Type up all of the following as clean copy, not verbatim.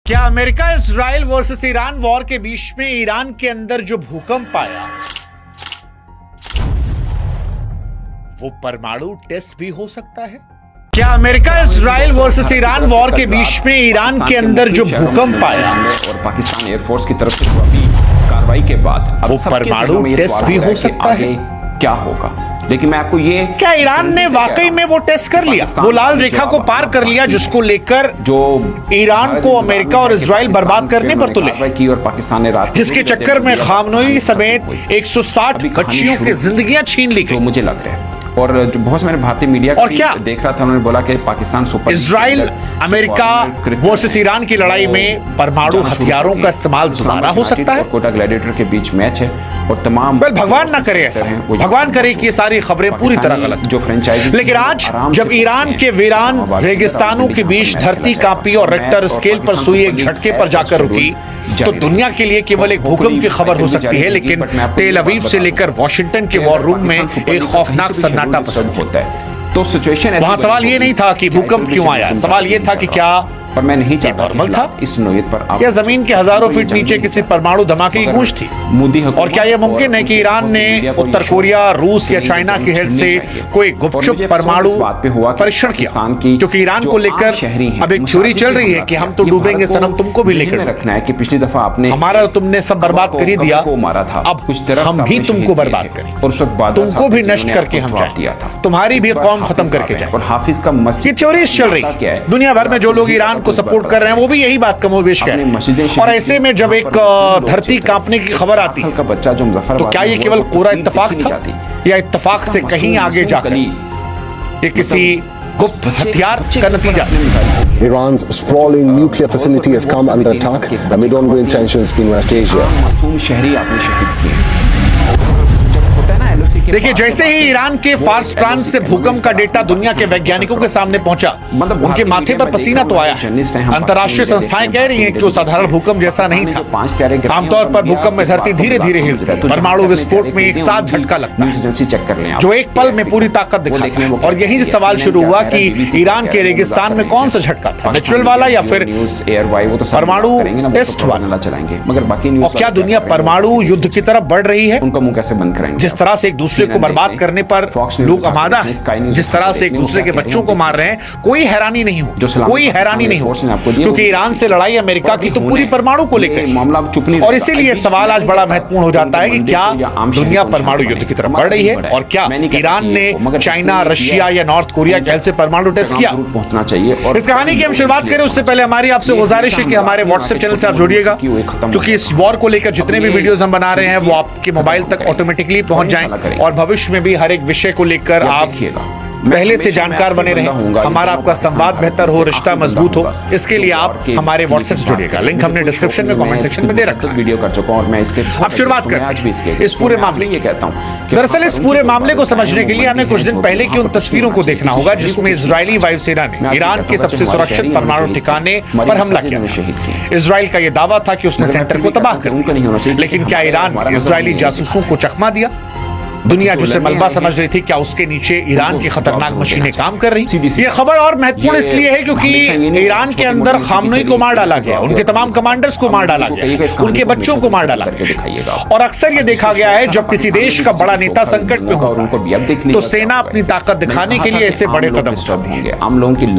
क्या America Israel versus Iran war के बीच में ईरान के अंदर जो भूकंप आया वो परमाणु टेस्ट भी हो सकता है? क्या America Israel versus Iran war के बीच में ईरान के अंदर जो भूकंप आया और पाकिस्तान एयरफोर्स की तरफ से अभी कार्रवाई के बाद वो परमाणु टेस्ट भी हो सकता है? क्या होगा? लेकिन मैं आपको ये क्या ईरान ने वाकई में वो टेस्ट कर लिया, वो लाल रेखा को पार कर लिया जिसको लेकर जो ईरान को अमेरिका और इजराइल बर्बाद करने पर तुले, की और पाकिस्तान ने रात जिसके चक्कर में खामनोई समेत 160 बच्चियों की जिंदगियां छीन ली गई? मुझे लग रहा है और जो बहुत से मैंने भारतीय मीडिया और क्या देख रहा था, उन्होंने बोला कि Pakistan super Israel America versus Iran की लड़ाई में परमाणु हथियारों का इस्तेमाल दोबारा हो सकता है? कोटा ग्लैडिएटर के बीच मैच है और तमाम भगवान ना करे ऐसा, भगवान करे कि ये सारी खबरें पूरी तरह गलत जो फ्रेंचाइजी। लेकिन आज जब ईरान के वीरान रेगिस्तानों के बीच धरती कांपी और रेक्टर स्केल पर सुई एक झटके पर जाकर रुकी, तो दुनिया के लिए केवल एक भूकंप की खबर हो सकती है, लेकिन तेल अवीव से लेकर वॉशिंगटन के वॉर रूम में एक खौफनाक सन्नाटा पसंद होता है। तो सिचुएशन वहां सवाल ये नहीं था कि भूकंप क्यों आया, सवाल ये था कि क्या पर मैं नहीं चाहता नॉर्मल था इस नोयत पर या जमीन के हजारों फीट नीचे किसी परमाणु धमाके की गूंज थी? और क्या यह मुमकिन है कि ईरान ने उत्तर कोरिया, रूस या चाइना की हेल्प से कोई गुपचुप परमाणु परीक्षण किया? क्योंकि ईरान को लेकर अब एक थ्योरी चल रही है कि हम तो डूबेंगे सनम, तुमको भी लेकर रखना है कि पिछली दफा आपने हमारा तुमने सब बर्बाद कर ही दिया, मारा था, अब कुछ तरह हम भी तुमको बर्बाद करें और उस वक्त तुमको भी नष्ट करके हम जाए, तुम्हारी भी कौम खत्म करके जाए। और हाफिज का मस्जिद, ये थ्योरीज चल रही है दुनिया भर में। जो लोग ईरान को सपोर्ट कर रहे हैं वो भी यही बात कमोबेश कह रहे हैं। और ऐसे में जब एक धरती कांपने की खबर आती है तो क्या ये केवल पूरा इत्तेफाक था या इत्तेफाक से कहीं आगे जाकर ये किसी गुप्त हथियार का नतीजा? Iran's sprawling nuclear facility has come under attack amid ongoing tensions in West Asia. मासूम शहरी आपने शहीद किए। देखिए, जैसे ही ईरान के फार्स प्रांत से भूकंप का डेटा दुनिया के वैज्ञानिकों के सामने पहुंचा, उनके माथे पर पसीना तो आया है। अंतर्राष्ट्रीय संस्थाएं कह रही हैं कि वो साधारण भूकंप जैसा नहीं था। आमतौर पर भूकंप में धरती धीरे धीरे हिलती है, परमाणु विस्फोट में एक साथ झटका लगता है जो एक पल में पूरी ताकत दिखाता है। और यही से सवाल शुरू हुआ कि ईरान के रेगिस्तान में कौन सा झटका था, नेचुरल वाला या फिर परमाणु टेस्ट वाला? मगर बाकी और क्या दुनिया परमाणु युद्ध की तरफ बढ़ रही है? उनका मुंह कैसे बंद करेंगे? जिस तरह से एक दूसरे को बर्बाद करने पर लोग आमादा हैं, जिस तरह से एक दूसरे के बच्चों को मार रहे हैं, कोई हैरानी नहीं हो, कोई हैरानी नहीं हो, क्योंकि ईरान से लड़ाई अमेरिका की तो पूरी परमाणु को लेकर मामला चुप नहीं। और इसीलिए सवाल आज बड़ा महत्वपूर्ण हो जाता है कि क्या दुनिया परमाणु युद्ध की तरफ बढ़ रही है और क्या ईरान ने चाइना, रशिया या नॉर्थ कोरिया के हेल्प से परमाणु टेस्ट किया? पहुंचना चाहिए। इस कहानी की हम शुरुआत करें उससे पहले हमारी आपसे गुजारिश है कि हमारे व्हाट्सएप चैनल से आप जुड़िएगा, क्योंकि इस वॉर को लेकर जितने भी वीडियोस हम बना रहे हैं वो आपके मोबाइल तक ऑटोमेटिकली पहुंच जाएं और भविष्य में भी हर एक विषय को लेकर आप पहले से जानकार बने रहें, हमारा आपका संवाद बेहतर हो, रिश्ता मजबूत हो। इसके लिए आप हमारे व्हाट्सएप से जुड़िएगा, लिंक हमने डिस्क्रिप्शन में, कमेंट सेक्शन में दे रखा है। वीडियो कर चुका हूं और मैं इसके अब शुरुआत करते हैं इस पूरे मामले ये कहता हूं। दरअसल इस पूरे मामले को समझने के लिए हमें कुछ दिन पहले की उन तस्वीरों को देखना होगा जिसमें इजरायली वायुसेना ने ईरान के सबसे सुरक्षित परमाणु ठिकाने पर हमला किया था। इजराइल का यह दावा था कि उसने सेंटर को तबाह कर दिया, लेकिन क्या ईरान इजरायली जासूसों को चकमा दिया? दुनिया जिसे मलबा समझ रही थी, क्या उसके नीचे ईरान की खतरनाक मशीनें काम कर रही? ये खबर और महत्वपूर्ण इसलिए है क्योंकि ईरान के अंदर खामनोई को मार डाला गया, उनके तमाम कमांडर्स को मार डाला गया, उनके बच्चों को मार डाला गया। और अक्सर ये देखा गया है जब किसी देश का बड़ा नेता संकट में हो तो सेना अपनी ताकत दिखाने के लिए ऐसे बड़े कदम उठाती है।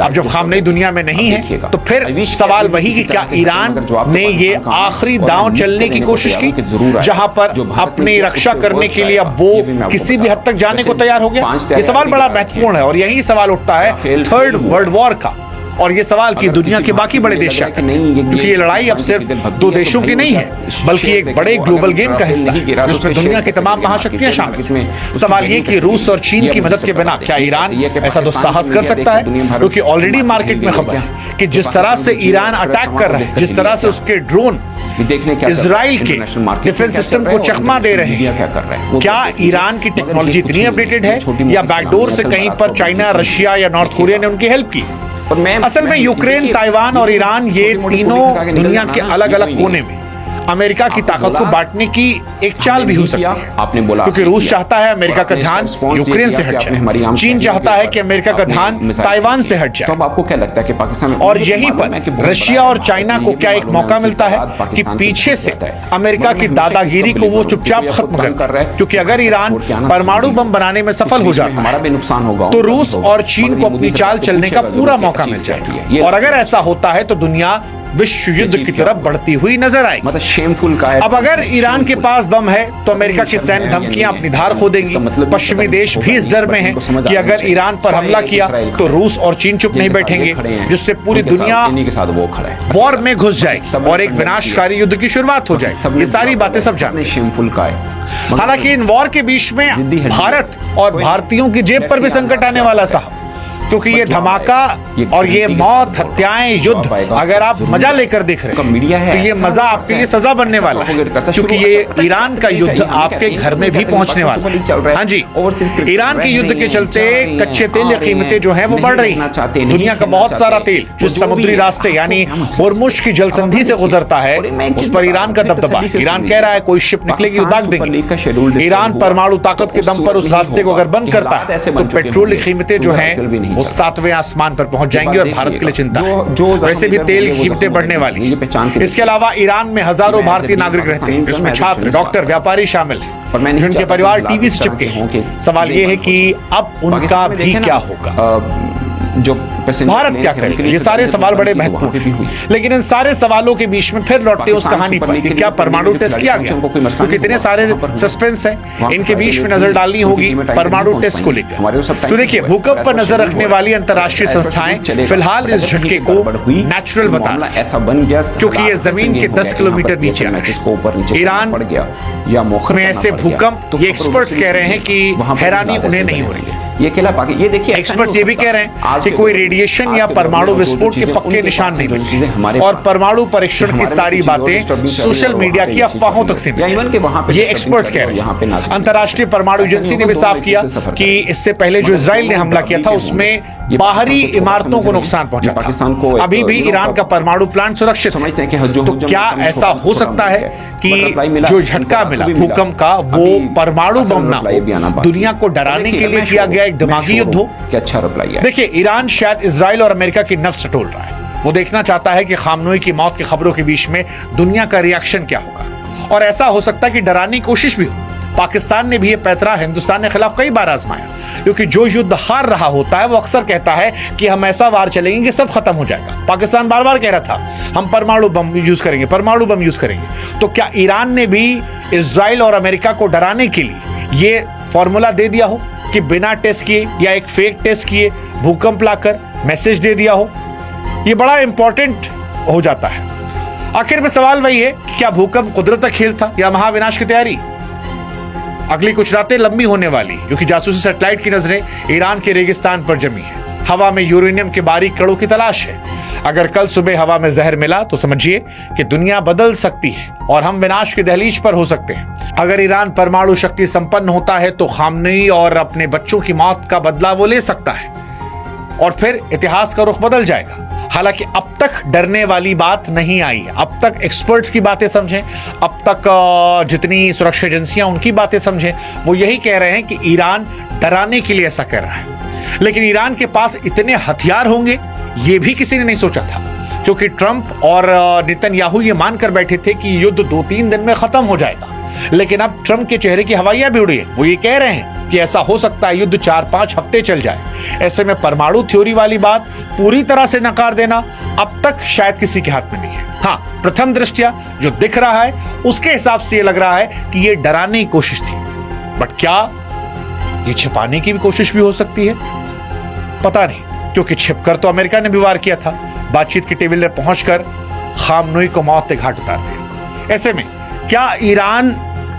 अब जब खामनई दुनिया में नहीं है तो फिर सवाल वही कि क्या ईरान ने ये आखिरी दांव चलने की कोशिश की जहां पर अपनी रक्षा करने के लिए अब वो किसी भी हद तक जाने को तैयार हो गया? ये सवाल बड़ा महत्वपूर्ण है और यही सवाल उठता है थर्ड वर्ल्ड वॉर का। और ये सवाल कि दुनिया के बाकी बड़े देश क्या करें, क्योंकि ये लड़ाई अब सिर्फ दो देशों की नहीं है बल्कि एक बड़े ग्लोबल गेम का हिस्सा है जिसमें दुनिया की तमाम महाशक्तियां शामिल हैं। सवाल ये कि रूस और चीन की मदद के बिना क्या ईरान ऐसा दुस्साहस कर सकता है? क्योंकि ऑलरेडी मार्केट में खबर है कि जिस तरह से ईरान अटैक कर रहा है, जिस तरह से उसके ड्रोन इजराइल के डिफेंस सिस्टम को चकमा दे रहे हैं, क्या ईरान की टेक्नोलॉजी इतनी अपडेटेड है या बैकडोर से कहीं पर चाइना, रशिया या नॉर्थ कोरिया ने उनकी हेल्प की? असल में यूक्रेन, ताइवान और ईरान ये तीनों दुनिया के अलग अलग कोने में अमेरिका की ताकत को बांटने की एक चाल भी हो सकती है। आपने बोला क्योंकि रूस चाहता है अमेरिका का ध्यान यूक्रेन से हट जाए, चीन चाहता है कि अमेरिका का ध्यान ताइवान से हट तो अब जाए, आपको क्या लगता है कि पाकिस्तान में और यहीं पर रशिया और चाइना को क्या एक मौका मिलता है कि पीछे से अमेरिका की दादागिरी को वो चुपचाप खत्म कर रहा है। क्योंकि अगर ईरान परमाणु बम बनाने में सफल हो जाता हमारा भी नुकसान होगा तो रूस और चीन को अपनी चाल चलने का पूरा मौका मिल जाएगा, और अगर ऐसा होता है तो दुनिया विश्व युद्ध की तरफ बढ़ती हुई नजर आएगी। मतलब शेमफुल का है। अब अगर ईरान के पास बम है तो अमेरिका की सैन्य धमकियां अपनी धार खो देंगी। पश्चिमी देश भी इस डर में हैं कि अगर ईरान पर हमला किया तो रूस और चीन चुप नहीं बैठेंगे, जिससे पूरी दुनिया वॉर में घुस जाएगी और एक विनाशकारी युद्ध की शुरुआत हो जाएगी। ये सारी बातें सब जानते हैं। शेमफुल का है। हालांकि इन वॉर के बीच में भारत और भारतीयों की जेब पर भी संकट आने वाला साहब, क्योंकि ये धमाका और ये मौत, हत्याएं, युद्ध अगर आप मजा लेकर देख रहे हैं तो ये मजा आपके लिए सजा बनने वाला है, क्योंकि ये ईरान का युद्ध आपके घर में भी पहुंचने वाला है। हाँ जी, ईरान के युद्ध के चलते कच्चे तेल की कीमतें जो हैं वो बढ़ रही हैं। दुनिया का बहुत सारा तेल जो समुद्री रास्ते यानी होर्मुज की जलसंधि से गुजरता है उस पर ईरान का दबदबा। ईरान कह रहा है कोई शिप निकलेगी तो दाग देंगे। ईरान परमाणु ताकत के दम पर उस रास्ते को अगर बंद करता है तो पेट्रोल की कीमतें जो हैं वो 7वें आसमान पर पहुंच जाएंगी, और भारत के लिए चिंता है। वैसे भी तेल की कीमतें बढ़ने वाली। इसके अलावा ईरान में हजारों भारतीय नागरिक रहते हैं, जिसमें छात्र, डॉक्टर, व्यापारी शामिल हैं, जिनके परिवार टीवी से चिपके हैं। सवाल यह है कि अब उनका भी क्या होगा, जो भारत क्या करेगा? ये सारे सवाल बड़े महत्वपूर्ण हैं। लेकिन इन सारे सवालों के बीच में फिर लौटते हैं उस कहानी पर कि क्या परमाणु टेस्ट किया गया, क्योंकि इतने सारे सस्पेंस हैं, इनके बीच में नजर डालनी होगी परमाणु टेस्ट को लेकर। तो देखिए, भूकंप पर नजर रखने वाली अंतर्राष्ट्रीय संस्थाएं फिलहाल इस झटके को नेचुरल बता रही हैं, ऐसा बन गया क्योंकि ये जमीन के 10 किलोमीटर नीचे ईरान में ऐसे भूकंप, ये एक्सपर्ट्स कह रहे हैं कि हैरानी उन्हें नहीं हो रही है। ये देखिए, एक्सपर्ट्स ये भी कह रहे हैं कि कोई रेडिएशन या परमाणु विस्फोट के पक्के निशान नहीं मिले, और परमाणु परीक्षण की सारी बातें सोशल मीडिया की अफवाहों तक सीमित हैं। ये एक्सपर्ट्स कह रहे हैं। अंतर्राष्ट्रीय परमाणु एजेंसी ने भी साफ किया कि इससे पहले जो इजराइल ने हमला किया था उसमें बाहरी इमारतों को नुकसान पहुंचा था। अभी भी ईरान का परमाणु प्लांट सुरक्षित है। तो क्या ऐसा हो सकता है कि जो झटका मिला भूकंप का वो परमाणु बम ना हो, दुनिया को डराने के लिए किया गया एक दिमागी युद्ध हो? अच्छा रिप्लाई है। देखिए, ईरान शायद इजराइल और अमेरिका की नफ्स टटोल रहा है। वो देखना चाहता है कि खामनोई की मौत की खबरों के बीच में दुनिया का रिएक्शन क्या होगा, और ऐसा हो सकता है कि डराने की कोशिश भी हो। पाकिस्तान ने भी ये पैतरा हिंदुस्तान के खिलाफ कई बार आजमाया, क्योंकि जो युद्ध हार रहा होता है वो अक्सर कहता है कि हम ऐसा वार चलेंगे कि सब खत्म हो जाएगा। पाकिस्तान बार बार कह रहा था हम परमाणु बम यूज करेंगे, परमाणु बम यूज करेंगे। तो क्या ईरान ने भी इजराइल और अमेरिका को डराने के लिए ये फॉर्मूला दे दिया हो कि बिना टेस्ट किए या एक फेक टेस्ट किए भूकंप लाकर मैसेज दे दिया हो? ये बड़ा इंपॉर्टेंट हो जाता है। आखिर में सवाल वही है कि क्या भूकंप कुदरत का खेल था या महाविनाश की तैयारी? अगली कुछ रातें लंबी होने वाली, क्योंकि जासूसी सैटेलाइट की नजरें ईरान के रेगिस्तान पर जमी है। हवा में यूरेनियम के बारीक कणों की तलाश है। अगर कल सुबह हवा में जहर मिला तो समझिए कि दुनिया बदल सकती है और हम विनाश की दहलीज पर हो सकते हैं। अगर ईरान परमाणु शक्ति संपन्न होता है तो खामनेई और अपने बच्चों की मौत का बदला वो ले सकता है, और फिर इतिहास का रुख बदल जाएगा। हालांकि अब तक डरने वाली बात नहीं आई है। अब तक एक्सपर्ट्स की बातें समझें, अब तक जितनी सुरक्षा एजेंसियां उनकी बातें समझें, वो यही कह रहे हैं कि ईरान डराने के लिए ऐसा कर रहा है। लेकिन ईरान के पास इतने हथियार होंगे ये भी किसी ने नहीं सोचा था, क्योंकि ट्रंप और नेतन्याहू ये मानकर बैठे थे कि युद्ध 2-3 दिन में खत्म हो जाएगा। लेकिन अब ट्रंप के चेहरे की हवाइयां भी उड़ी है। वो ये कह रहे हैं कि ऐसा हो सकता है युद्ध 4-5 हफ्ते चल जाए। ऐसे में परमाणु थ्योरी वाली बात पूरी तरह से नकार देना अब तक शायद किसी के हाथ में नहीं है। हाँ, प्रथम दृष्टया जो दिख रहा है उसके हिसाब से ये लग रहा है कि ये डराने की कोशिश थी, बट क्या ये छिपाने की भी कोशिश भी हो सकती है? पता नहीं, क्योंकि छिपकर तो अमेरिका ने भी वार किया था, बातचीत की टेबल पर पहुंचकर खामनोई को मौत के घाट उतार दिया। ऐसे में क्या ईरान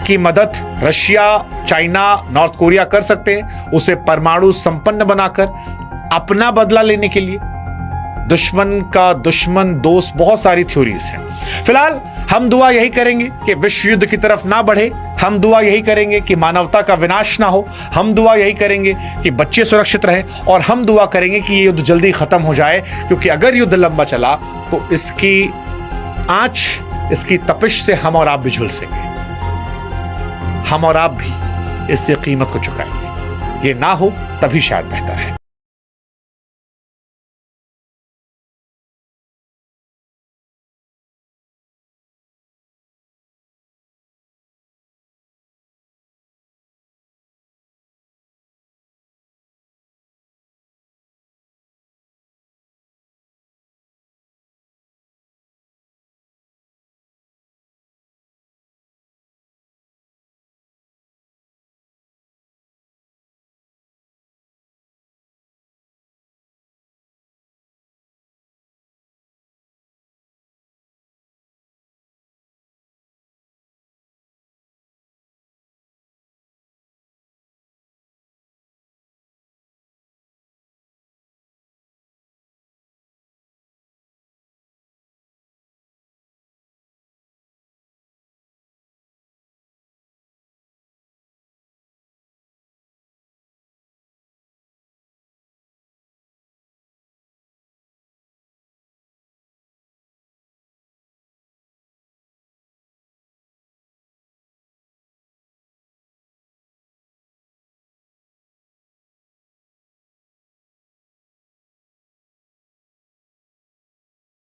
की मदद रशिया, चाइना, नॉर्थ कोरिया कर सकते हैं उसे परमाणु संपन्न बनाकर अपना बदला लेने के लिए? दुश्मन का दुश्मन दोस्त, बहुत सारी थ्योरीज हैं। फिलहाल हम दुआ यही करेंगे कि विश्व युद्ध की तरफ ना बढ़े, हम दुआ यही करेंगे कि मानवता का विनाश ना हो, हम दुआ यही करेंगे कि बच्चे सुरक्षित रहें, और हम दुआ करेंगे कि ये युद्ध जल्दी खत्म हो जाए, क्योंकि अगर युद्ध लंबा चला तो इसकी आंच इसकी तपिश से हम और आप भी झुलसेंगे, हम और आप भी इससे कीमत को चुकाएंगे। ये ना हो तभी शायद बेहतर है।